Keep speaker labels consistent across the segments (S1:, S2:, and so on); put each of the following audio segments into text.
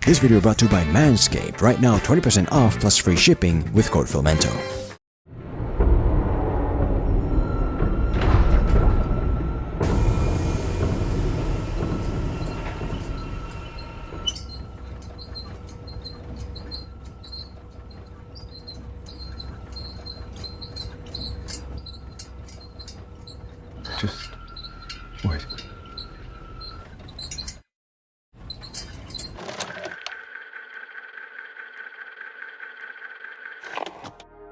S1: This video brought to you by Manscaped. Right now 20% off plus free shipping with code FILMENTO.
S2: Just wait.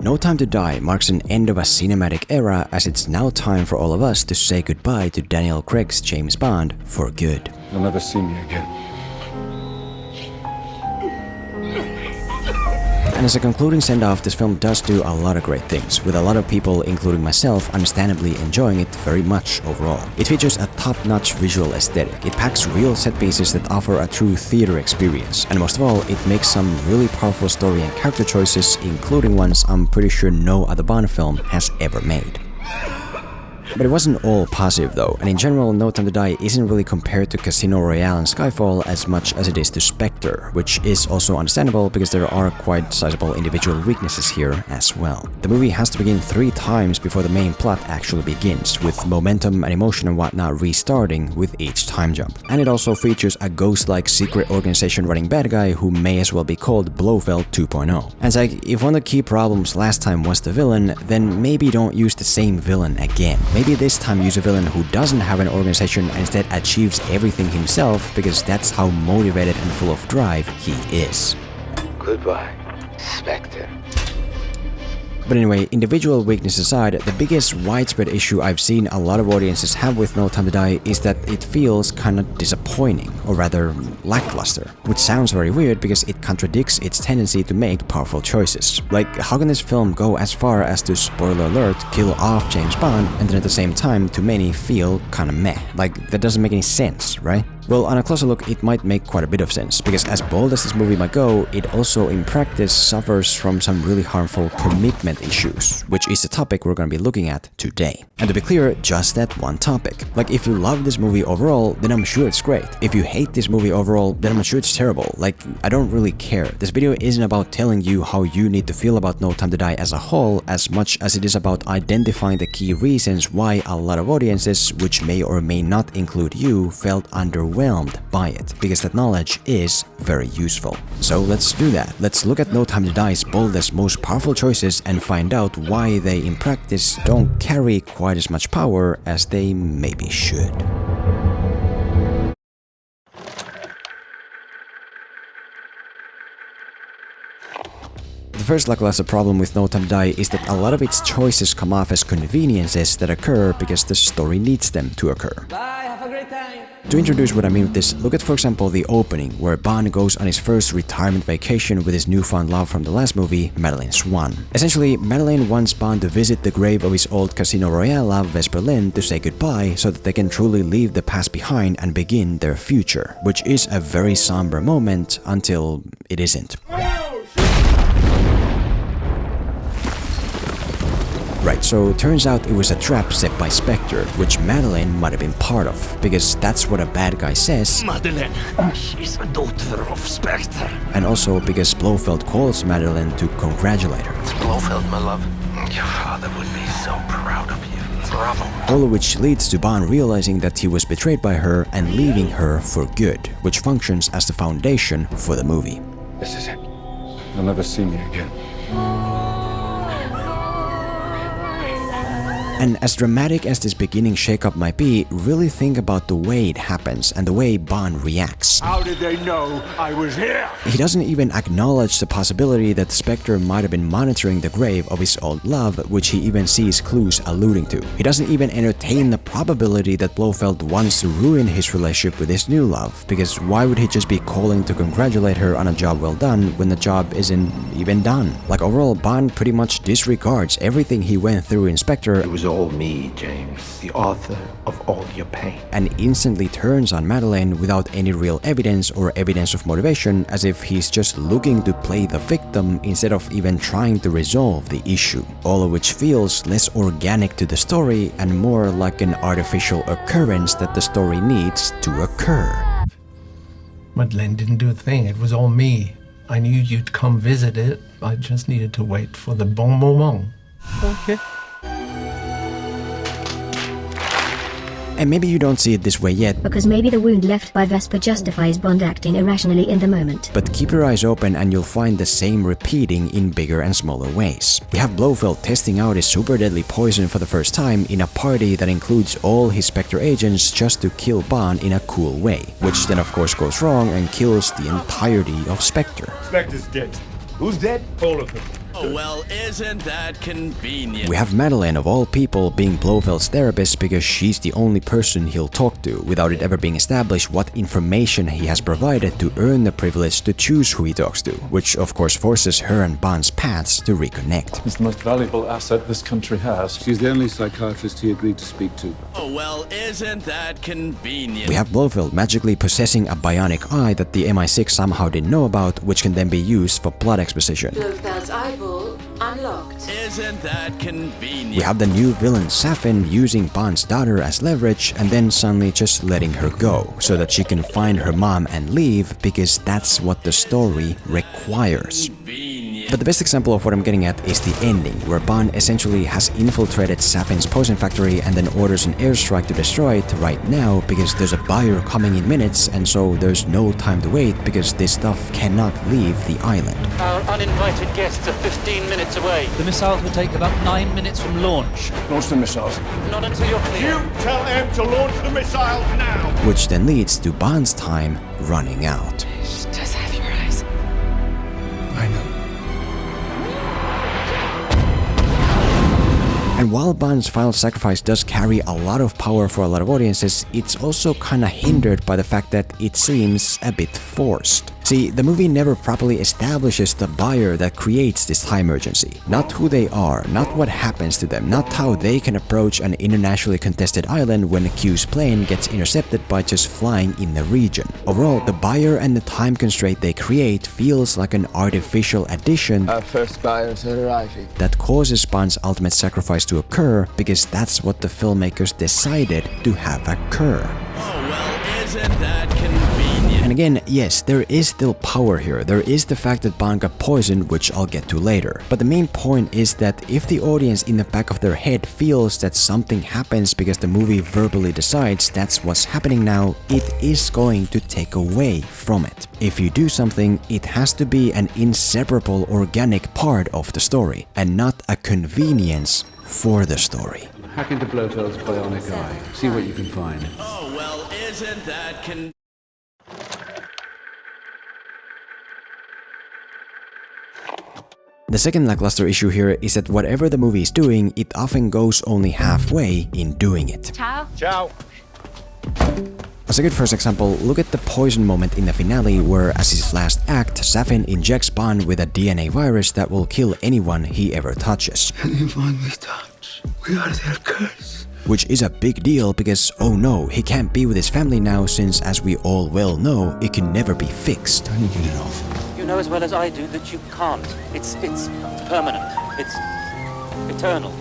S1: No Time to Die marks an end of a cinematic era, as it's now time for all of us to say goodbye to Daniel Craig's James Bond for good.
S2: You'll never see me again.
S1: And as a concluding send-off, this film does do a lot of great things, with a lot of people, including myself, understandably enjoying it very much overall. It features a top-notch visual aesthetic, it packs real set pieces that offer a true theater experience, and most of all, it makes some really powerful story and character choices, including ones I'm pretty sure no other Bond film has ever made. But it wasn't all positive though, and in general, No Time to Die isn't really compared to Casino Royale and Skyfall as much as it is to Spectre, which is also understandable because there are quite sizable individual weaknesses here as well. The movie has to begin 3 times before the main plot actually begins, with momentum and emotion and whatnot restarting with each time jump. And it also features a ghost-like secret organization running bad guy who may as well be called Blofeld 2.0. And it's like, if one of the key problems last time was the villain, then maybe don't use the same villain again. Maybe this time use a villain who doesn't have an organization and instead achieves everything himself, because that's how motivated and full of drive he is.
S3: Goodbye, Spectre.
S1: But anyway, individual weakness aside, the biggest widespread issue I've seen a lot of audiences have with No Time to Die is that it feels kinda disappointing, or rather lackluster, which sounds very weird because it contradicts its tendency to make powerful choices. Like, how can this film go as far as to, spoiler alert, kill off James Bond and then at the same time to many feel kinda meh? Like, that doesn't make any sense, right? Well, on a closer look, it might make quite a bit of sense, because as bold as this movie might go, it also in practice suffers from some really harmful commitment issues, which is the topic we're gonna be looking at today. And to be clear, just that one topic. Like, if you love this movie overall, then I'm sure it's great. If you hate this movie overall, then I'm sure it's terrible. Like, I don't really care. This video isn't about telling you how you need to feel about No Time to Die as a whole, as much as it is about identifying the key reasons why a lot of audiences, which may or may not include you, felt underwhelmed by it, because that knowledge is very useful. So let's do that. Let's look at No Time to Die's boldest, most powerful choices and find out why they in practice don't carry quite as much power as they maybe should. The first lackluster problem with No Time to Die is that a lot of its choices come off as conveniences that occur because the story needs them to occur.
S4: Bye, have a great time.
S1: To introduce what I mean with this, look at for example the opening, where Bond goes on his first retirement vacation with his newfound love from the last movie, Madeleine Swan. Essentially, Madeleine wants Bond to visit the grave of his old Casino Royale love, Vesper Lynd, to say goodbye so that they can truly leave the past behind and begin their future, which is a very somber moment until it isn't. Right, so it turns out it was a trap set by Spectre, which Madeleine might have been part of, because that's what a bad guy says.
S5: Madeleine, she's a daughter of Spectre.
S1: And also because Blofeld calls Madeleine to congratulate her.
S3: It's Blofeld, my love. Your father would be so proud of you. Bravo.
S1: All of which leads to Bond realizing that he was betrayed by her and leaving her for good, which functions as the foundation for the movie.
S2: This is it. You'll never see me again.
S1: And as dramatic as this beginning shakeup might be, really think about the way it happens and the way Bond reacts.
S6: How did they know I was here?
S1: He doesn't even acknowledge the possibility that Spectre might have been monitoring the grave of his old love, which he even sees clues alluding to. He doesn't even entertain the probability that Blofeld wants to ruin his relationship with his new love, because why would he just be calling to congratulate her on a job well done when the job isn't even done? Like, overall, Bond pretty much disregards everything he went through in Spectre.
S3: It was all me, James, the author of all your pain.
S1: And instantly turns on Madeleine without any real evidence or evidence of motivation, as if he's just looking to play the victim instead of even trying to resolve the issue. All of which feels less organic to the story and more like an artificial occurrence that the story needs to occur.
S4: Madeleine didn't do a thing. It was all me. I knew you'd come visit it. I just needed to wait for the bon moment.
S1: Okay. And maybe you don't see it this way yet,
S7: because maybe the wound left by Vesper justifies Bond acting irrationally in the moment.
S1: But keep your eyes open and you'll find the same repeating in bigger and smaller ways. We have Blofeld testing out his super deadly poison for the first time in a party that includes all his Spectre agents just to kill Bond in a cool way, which then of course goes wrong and kills the entirety of Spectre.
S6: Spectre's dead. Who's dead? All of them.
S3: Oh, well, isn't that convenient?
S1: We have Madeleine of all people being Blofeld's therapist because she's the only person he'll talk to, without it ever being established what information he has provided to earn the privilege to choose who he talks to, which of course forces her and Bond's paths to reconnect.
S2: It's the most valuable asset this country has. She's the only psychiatrist he agreed to speak to.
S3: Oh, well, isn't that convenient?
S1: We have Blofeld magically possessing a bionic eye that the MI6 somehow didn't know about, which can then be used for plot exposition.
S8: Blofeld's eyeball unlocked.
S3: Isn't that convenient?
S1: We have the new villain Safin using Bond's daughter as leverage and then suddenly just letting her go, so that she can find her mom and leave because that's what the story requires. But the best example of what I'm getting at is the ending, where Bond essentially has infiltrated Safin's poison factory and then orders an airstrike to destroy it right now because there's a buyer coming in minutes, and so there's no time to wait because this stuff cannot leave the island.
S9: Our uninvited guests are 15 minutes away.
S10: The missiles will take about 9 minutes from launch.
S6: Launch the missiles.
S9: Not until you're clear.
S6: You tell them to launch the missiles now!
S1: Which then leads to Bond's time running out.
S8: Just have your eyes.
S2: I know.
S1: And while Bond's final sacrifice does carry a lot of power for a lot of audiences, it's also kinda hindered by the fact that it seems a bit forced. See, the movie never properly establishes the buyer that creates this time urgency. Not who they are, not what happens to them, not how they can approach an internationally contested island when Q's plane gets intercepted by just flying in the region. Overall, the buyer and the time constraint they create feels like an artificial addition
S11: Our first buyers are arriving.
S1: that causes Bond's ultimate sacrifice to occur because that's what the filmmakers decided to have occur.
S3: Oh, well, isn't that convenient?
S1: And again, yes, there is still power here. There is the fact that Bond got poisoned, which I'll get to later. But the main point is that if the audience in the back of their head feels that something happens because the movie verbally decides that's what's happening now, it is going to take away from it. If you do something, it has to be an inseparable organic part of the story, and not a convenience for the story.
S2: Hack into Blofeld's bionic eye. See what you can find.
S3: Oh, well, isn't that convenient?
S1: The second lackluster issue here is that whatever the movie is doing, it often goes only halfway in doing it.
S8: Ciao.
S6: Ciao.
S1: As a good first example, look at the poison moment in the finale where, as his last act, Safin injects Bond with a DNA virus that will kill anyone he ever touches.
S11: Anyone we touch, we are their curse.
S1: Which is a big deal because, oh no, he can't be with his family now since, as we all well know, it can never be fixed.
S2: How do you get it off?
S9: You know as well as I do that you can't. It's permanent. It's eternal.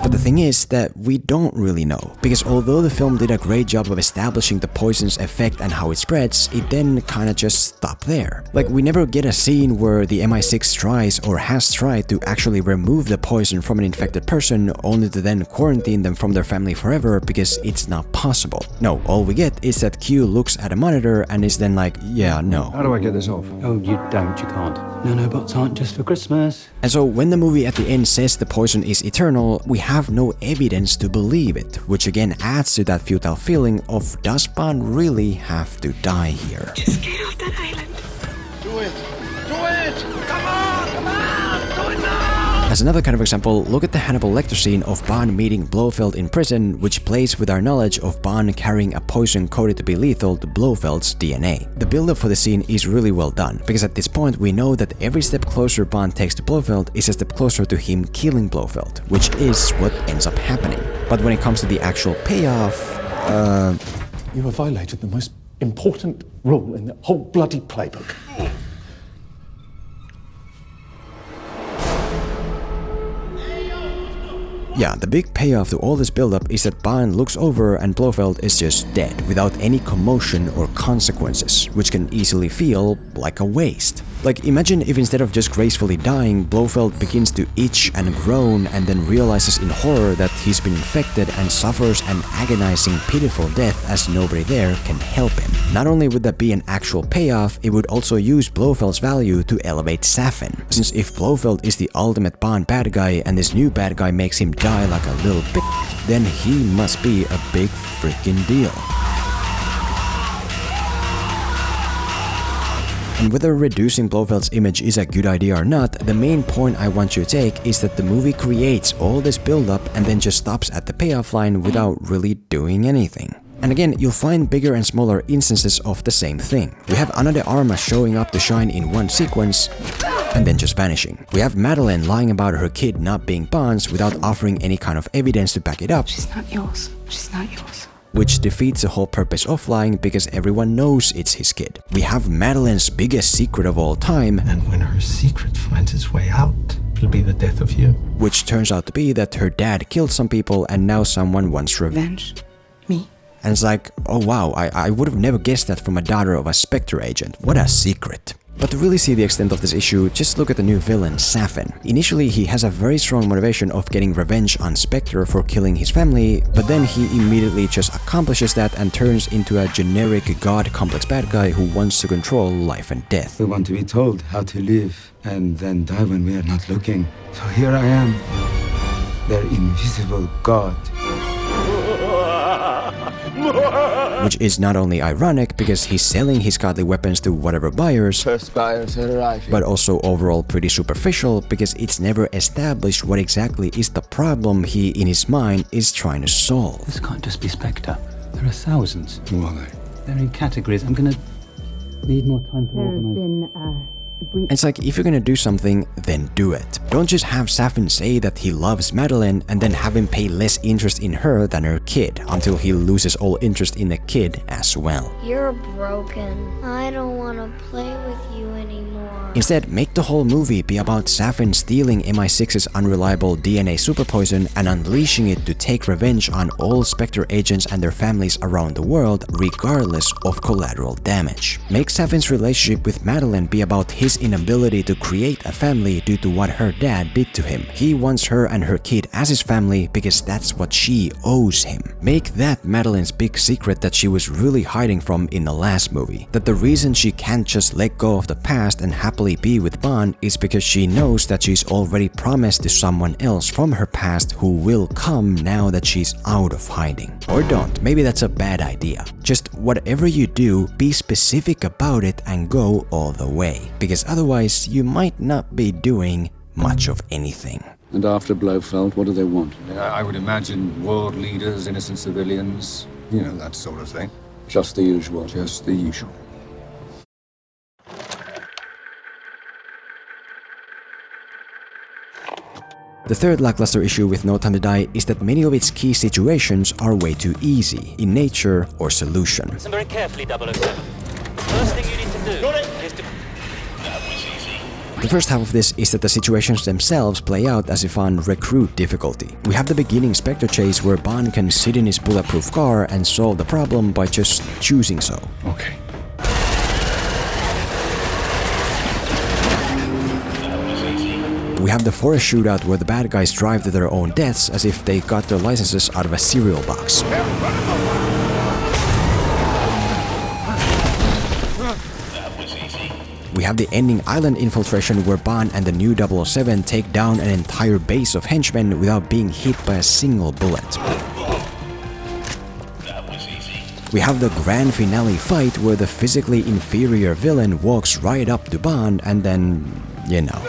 S1: But the thing is that we don't really know, because although the film did a great job of establishing the poison's effect and how it spreads, it then kinda just stopped there. Like, we never get a scene where the MI6 tries or has tried to actually remove the poison from an infected person, only to then quarantine them from their family forever because it's not possible. No, all we get is that Q looks at a monitor and is then like, yeah, no.
S2: How do I get this off?
S10: Oh, you don't, you can't. Nanobots aren't just for Christmas.
S1: And so when the movie at the end says the poison is eternal, we have no evidence to believe it, which again adds to that futile feeling of, does Bond really have to die here?
S8: Just get off that island.
S6: Do it! Do it! Come on! Come on! Do it now!
S1: As another kind of example, look at the Hannibal Lecter scene of Bond meeting Blofeld in prison, which plays with our knowledge of Bond carrying a poison coded to be lethal to Blofeld's DNA. The build-up for the scene is really well done, because at this point we know that every step closer Bond takes to Blofeld is a step closer to him killing Blofeld, which is what ends up happening. But when it comes to the actual payoff,
S6: You have violated the most important rule in the whole bloody playbook.
S1: Yeah, the big payoff to all this buildup is that Bond looks over and Blofeld is just dead, without any commotion or consequences, which can easily feel like a waste. Like, imagine if instead of just gracefully dying, Blofeld begins to itch and groan and then realizes in horror that he's been infected and suffers an agonizing, pitiful death as nobody there can help him. Not only would that be an actual payoff, it would also use Blofeld's value to elevate Safin. Since if Blofeld is the ultimate Bond bad guy and this new bad guy makes him die like a little bitch, then he must be a big freaking deal. And whether reducing Blofeld's image is a good idea or not, the main point I want you to take is that the movie creates all this build-up and then just stops at the payoff line without really doing anything. And again, you'll find bigger and smaller instances of the same thing. We have Ana de Armas showing up to shine in one sequence and then just vanishing. We have Madeleine lying about her kid not being Bond's without offering any kind of evidence to back it up.
S8: She's not yours. She's not yours.
S1: Which defeats the whole purpose of lying because everyone knows it's his kid. We have Madeleine's biggest secret of all time,
S4: and when her secret finds its way out, it'll be the death of you.
S1: Which turns out to be that her dad killed some people and now someone wants revenge.
S8: Me.
S1: And it's like, oh wow, I would have never guessed that from a daughter of a Spectre agent. What a secret. But to really see the extent of this issue, just look at the new villain, Safin. Initially, he has a very strong motivation of getting revenge on Spectre for killing his family, but then he immediately just accomplishes that and turns into a generic god-complex bad guy who wants to control life and death.
S11: We want to be told how to live and then die when we are not looking. So here I am, their invisible god.
S1: Which is not only ironic because he's selling his godly weapons to whatever buyers,
S11: First buyers are arriving.
S1: but also overall pretty superficial because it's never established what exactly is the problem he, in his mind, is trying to solve.
S10: This can't just be Spectre. There are thousands.
S11: Who are they?
S10: They're in categories. I'm gonna need more time to organize.
S1: It's like, if you're gonna do something, then do it. Don't just have Safin say that he loves Madeleine and then have him pay less interest in her than her kid, until he loses all interest in the kid as well.
S7: You're broken. I don't want to play with you anymore.
S1: Instead, make the whole movie be about Safin stealing MI6's unreliable DNA superpoison and unleashing it to take revenge on all Spectre agents and their families around the world, regardless of collateral damage. Make Safin's relationship with Madeleine be about his inability to create a family due to what her dad did to him. He wants her and her kid as his family because that's what she owes him. Make that Madeleine's big secret that she was really hiding from in the last movie. That the reason she can't just let go of the past and happily be with Bond is because she knows that she's already promised to someone else from her past who will come now that she's out of hiding. Or don't, maybe that's a bad idea. Just whatever you do, be specific about it and go all the way. Because otherwise, you might not be doing much of anything.
S2: And after Blofeld, what do they want?
S12: I would imagine world leaders, innocent civilians, you know, that sort of thing.
S2: Just the usual.
S12: Just the usual.
S1: The third lackluster issue with No Time to Die is that many of its key situations are way too easy in nature or solution.
S9: Listen very carefully, 007. First thing you need to do is to...
S1: The first half of this is that the situations themselves play out as if on recruit difficulty. We have the beginning Spectre chase where Bond can sit in his bulletproof car and solve the problem by just choosing so.
S12: Okay.
S1: We have the forest shootout where the bad guys drive to their own deaths as if they got their licenses out of a cereal box. We have the ending island infiltration where Bond and the new 007 take down an entire base of henchmen without being hit by a single bullet. We have the grand finale fight where the physically inferior villain walks right up to Bond and then, you know.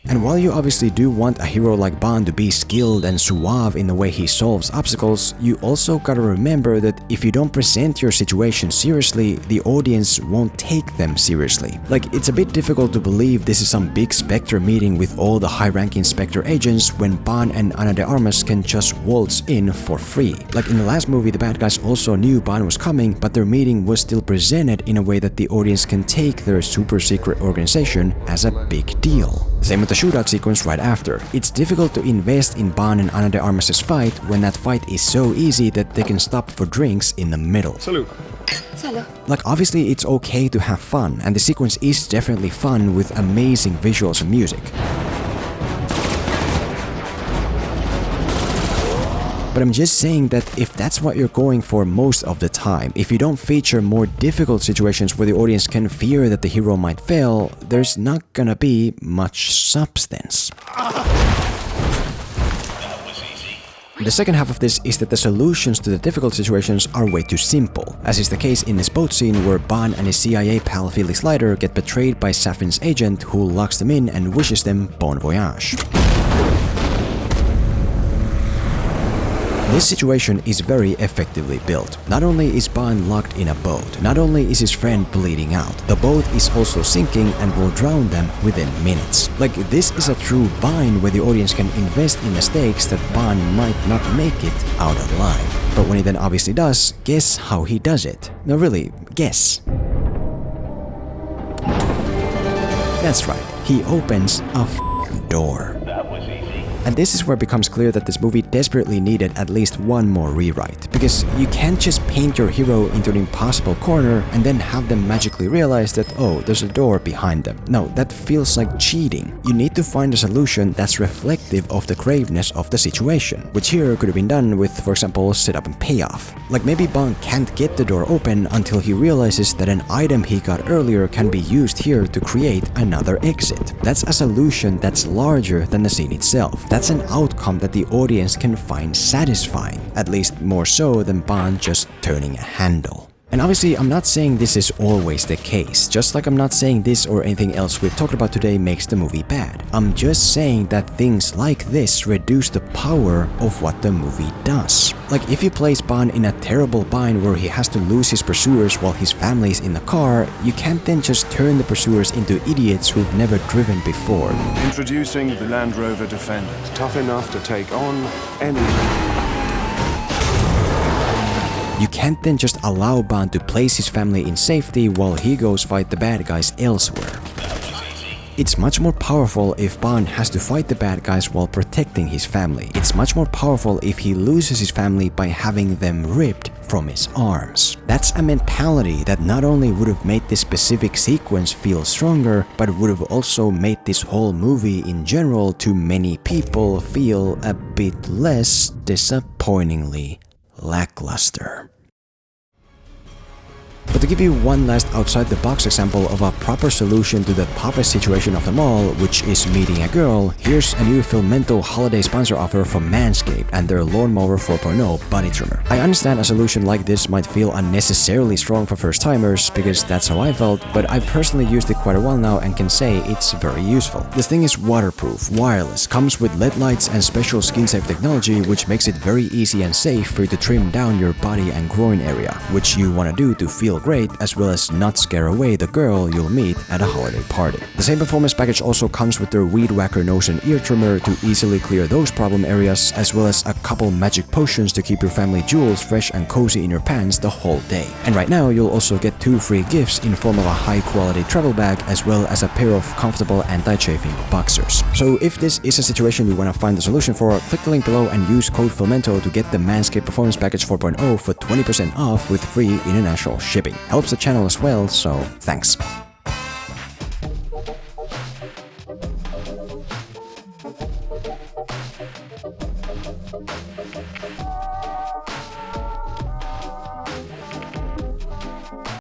S1: And while you obviously do want a hero like Bond to be skilled and suave in the way he solves obstacles, you also gotta remember that if you don't present your situation seriously, the audience won't take them seriously. Like, it's a bit difficult to believe this is some big Spectre meeting with all the high-ranking Spectre agents when Bond and Ana de Armas can just waltz in for free. Like in the last movie, the bad guys also knew Bond was coming, but their meeting was still presented in a way that the audience can take their super secret organization as a big deal. Same with the shootout sequence right after. It's difficult to invest in Bond and Ana de Armas' fight when that fight is so easy that they can stop for drinks in the middle.
S2: Salute.
S1: Like, obviously it's okay to have fun, and the sequence is definitely fun with amazing visuals and music. But I'm just saying that if that's what you're going for most of the time, if you don't feature more difficult situations where the audience can fear that the hero might fail, there's not gonna be much substance. The second half of this is that the solutions to the difficult situations are way too simple, as is the case in this boat scene where Bond and his CIA pal Felix Leiter get betrayed by Safin's agent who locks them in and wishes them bon voyage. This situation is very effectively built. Not only is Bond locked in a boat, not only is his friend bleeding out, the boat is also sinking and will drown them within minutes. Like, this is a true bind where the audience can invest in the stakes that Bond might not make it out alive. But when he then obviously does, guess how he does it? No, really, guess. That's right, he opens a door. And this is where it becomes clear that this movie desperately needed at least one more rewrite. Because you can't just paint your hero into an impossible corner and then have them magically realize that, oh, there's a door behind them. No, that feels like cheating. You need to find a solution that's reflective of the graveness of the situation, which here could have been done with, for example, setup and payoff. Like, maybe Bond can't get the door open until he realizes that an item he got earlier can be used here to create another exit. That's a solution that's larger than the scene itself. That's an outcome that the audience can find satisfying, at least more so than Bond just turning a handle. And obviously, I'm not saying this is always the case, just like I'm not saying this or anything else we've talked about today makes the movie bad. I'm just saying that things like this reduce the power of what the movie does. Like, if you place Bond in a terrible bind where he has to lose his pursuers while his family is in the car, you can't then just turn the pursuers into idiots who've never driven before.
S13: Introducing the Land Rover Defender, tough enough to take on anything.
S1: You can't then just allow Bond to place his family in safety while he goes fight the bad guys elsewhere. It's much more powerful if Bond has to fight the bad guys while protecting his family. It's much more powerful if he loses his family by having them ripped from his arms. That's a mentality that not only would have made this specific sequence feel stronger, but would have also made this whole movie in general to many people feel a bit less disappointingly lackluster. But to give you one last outside-the-box example of a proper solution to the toughest situation of them all, which is meeting a girl, here's a new Filmento holiday sponsor offer from Manscaped and their Lawnmower 4.0 body trimmer. I understand a solution like this might feel unnecessarily strong for first-timers, because that's how I felt, but I've personally used it quite a while now and can say it's very useful. This thing is waterproof, wireless, comes with LED lights and special skin-safe technology, which makes it very easy and safe for you to trim down your body and groin area, which you want to do to feel great, as well as not scare away the girl you'll meet at a holiday party. The same performance package also comes with their Weed Whacker nose and ear trimmer to easily clear those problem areas, as well as a couple magic potions to keep your family jewels fresh and cozy in your pants the whole day. And right now you'll also get 2 free gifts in form of a high quality travel bag, as well as a pair of comfortable anti-chafing boxers. So if this is a situation you want to find the solution for, click the link below and use code Filmento to get the Manscaped Performance Package 4.0 for 20% off with free international shipping. Helps the channel as well, so thanks.